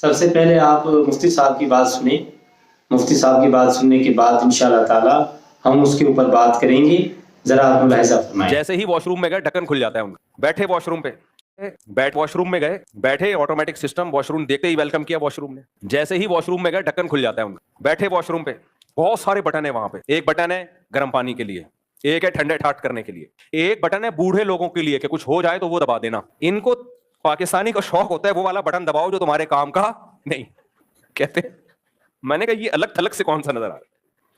سب سے پہلے آپ مفتی صاحب کی بات سنیں. مفتی صاحب کی بات سننے کے بعد انشاءاللہ تعالی ہم اس کے اوپر بات کریں گے. ذرا آپ ملاحظہ فرمائیں. جیسے ہی واش روم میں گئے ڈھکن کھل جاتا ہے ان کا. بیٹھے واش روم پہ واش روم میں گئے بیٹھے آٹومیٹک سسٹم واش روم دیکھتے ہی ویلکم کیا واش روم نے. جیسے ہی واش روم میں گئے ڈھکن کھل جاتا ہے ان کا. بیٹھے واش روم پہ بہت سارے بٹن ہیں وہاں پہ. ایک بٹن ہے گرم پانی کے لیے, ایک ہے ٹھنڈے ٹھاٹ کرنے کے لیے, ایک بٹن ہے بوڑھے لوگوں کے لیے کہ کچھ ہو جائے تو وہ دبا دینا. ان کو پاکستانی کا شوق ہوتا ہے وہ والا بٹن دباؤ جو تمہارے کام کا نہیں. کہتے میں نے کہا یہ الگ تھلگ سے کون سا نظر آ رہا ہے.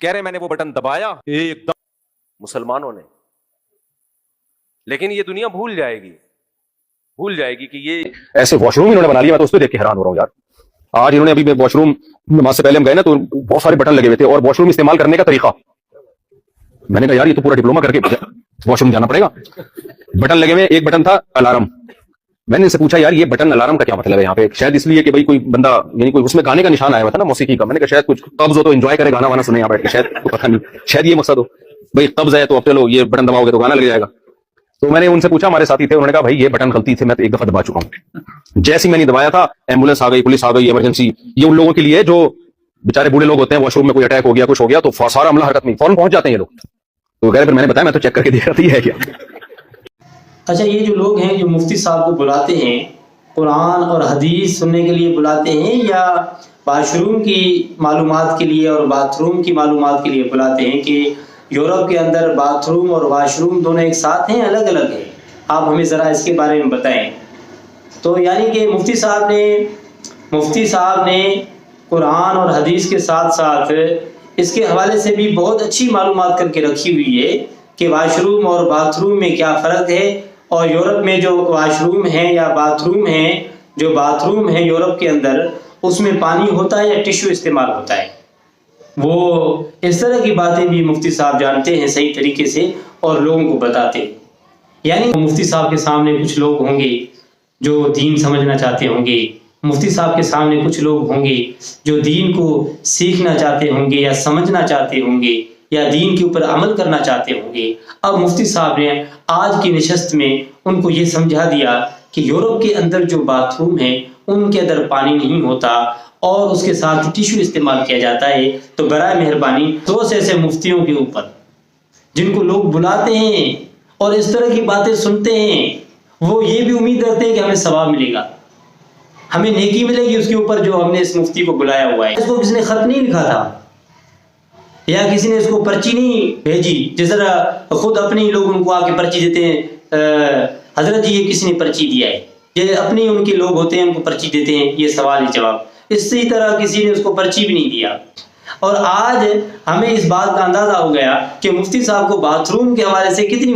کہہ رہے میں نے وہ بٹن دبایا ایک دم مسلمانوں نے. لیکن یہ دنیا بھول جائے گی کہ یہ ایسے واش روم انہوں نے بنا لیا. میں تو اس پہ دیکھ کے حیران ہو رہا ہوں یار. آج انہوں نے ابھی واش روم نماز سے پہلے ہم گئے نا تو بہت سارے بٹن لگے ہوئے تھے اور واش روم استعمال کرنے کا طریقہ. میں نے کہا یار یہ تو پورا ڈپلوما کر کے واش روم جانا پڑے گا. بٹن لگے ہوئے, ایک بٹن تھا الارم. میں نے ان سے پوچھا یار یہ بٹن الارم کا کیا مطلب ہے یہاں پہ؟ شاید اس لیے کہ بھائی کوئی بندہ یعنی کوئی اس میں گانے کا نشان آیا ہوا تھا نا موسیقی کا. میں نے کہا شاید کچھ قبض ہو تو انجوائے کرے گانا وانا سنے یہاں بیٹھ کے. شاید پتہ نہیں, شاید یہ مقصد ہو بھائی قبض ہے تو اب چلو یہ بٹن دباؤ گے تو گانا لگ جائے گا. تو میں نے ان سے پوچھا, ہمارے ساتھی تھے, انہوں نے کہا بھائی یہ بٹن غلطی تھے, میں تو ایک دفعہ دبا چکا ہوں. جیسے میں نے دبایا تھا ایمبولینس آ گئی, پولیس آ گئی, ایمرجنسی. یہ ان لوگوں کے لیے جو بےچارے بوڑھے لوگ ہوتے ہیں, واش روم میں کوئی اٹیک ہو گیا کچھ ہو گیا تو سارا عملہ حرکت میں فوراً پہنچ جاتے ہیں یہ لوگ. تو کہہ رہے پھر میں نے بتایا میں تو چیک کر کے دیکھ رہا تھا یہ ہے کیا. اچھا, یہ جو لوگ ہیں جو مفتی صاحب کو بلاتے ہیں قرآن اور حدیث سننے کے لیے بلاتے ہیں یا واش روم کی معلومات کے لیے اور باتھ روم کی معلومات کے لیے بلاتے ہیں کہ یورپ کے اندر باتھ روم اور واش روم دونوں ایک ساتھ ہیں الگ الگ ہیں؟ آپ ہمیں ذرا اس کے بارے میں بتائیں. تو یعنی کہ مفتی صاحب نے قرآن اور حدیث کے ساتھ ساتھ اس کے حوالے سے بھی بہت اچھی معلومات کر کے رکھی ہوئی ہے کہ واش روم اور باتھ روم میں کیا فرق ہے, اور یورپ میں جو واش روم ہیں یا باتھ روم ہیں, جو باتھ روم ہیں یورپ کے اندر اس میں پانی ہوتا ہے یا ٹشو استعمال ہوتا ہے. وہ اس طرح کی باتیں بھی مفتی صاحب جانتے ہیں صحیح طریقے سے اور لوگوں کو بتاتے ہیں. یعنی مفتی صاحب کے سامنے کچھ لوگ ہوں گے جو دین سمجھنا چاہتے ہوں گے, مفتی صاحب کے سامنے کچھ لوگ ہوں گے جو دین کو سیکھنا چاہتے ہوں گے یا سمجھنا چاہتے ہوں گے یا دین کے اوپر عمل کرنا چاہتے ہوں گے. اب مفتی صاحب نے آج کی نشست میں ان کو یہ سمجھا دیا کہ یورپ کے اندر جو باتھ روم ہیں ان کے اندر پانی نہیں ہوتا اور اس کے ساتھ ٹیشو استعمال کیا جاتا ہے. تو برائے مہربانی 2 ایسے مفتیوں کے اوپر جن کو لوگ بلاتے ہیں اور اس طرح کی باتیں سنتے ہیں, وہ یہ بھی امید رکھتے ہیں کہ ہمیں ثواب ملے گا, ہمیں نیکی ملے گی اس کے اوپر جو ہم نے اس مفتی کو بلایا ہوا ہے. اس کو کسی نے خط نہیں لکھا تھا یا کسی نے اس کو پرچی نہیں بھیجی جس طرح خود اپنے ہی لوگ ان کو آ کے پرچی دیتے ہیں, حضرت جی یہ کسی نے پرچی دیا ہے, یہ اپنے ان کے لوگ ہوتے ہیں ان کو پرچی دیتے ہیں, یہ سوال ہی جواب. اسی طرح کسی نے اس کو پرچی بھی نہیں دیا. اور آج ہمیں اس بات کا اندازہ ہو گیا کہ مفتی صاحب کو باتھ روم کے حوالے سے کتنی